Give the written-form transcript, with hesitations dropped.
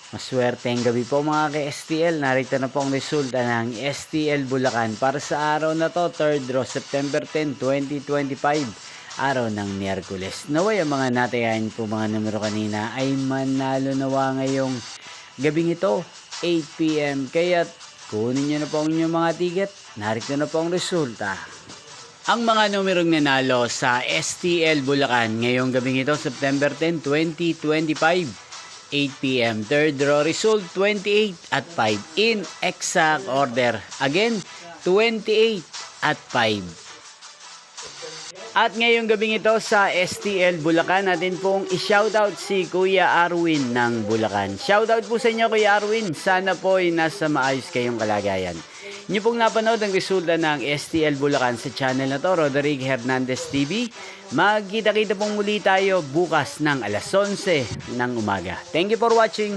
Maswerteng gabi po mga ka-STL. Narito na po ang resulta ng STL Bulacan para sa araw na to, 3rd row, September 10, 2025. Araw ng Miyerkules. Naway ang mga natayain po mga numero kanina ay manalo nawa ngayong gabing ito, 8 PM. Kaya kunin nyo na po ang inyong mga ticket. Narito na po ang resulta. Ang mga numerong nanalo sa STL Bulacan ngayong gabing ito, September 10, 2025. 8 PM. Third row result 28 at 5 in exact order. Again, 28 at 5. At ngayong gabing ito sa STL Bulacan, natin pong i-shoutout si Kuya Arwin ng Bulacan. Shoutout po sa inyo Kuya Arwin. Sana po ay nasa maayos kayong kalagayan. Inyo pong napanood ang resulta ng STL Bulacan sa channel na to, Roderick Hernandez TV. Magkita-kita pong muli tayo bukas ng alas 11 ng umaga. Thank you for watching.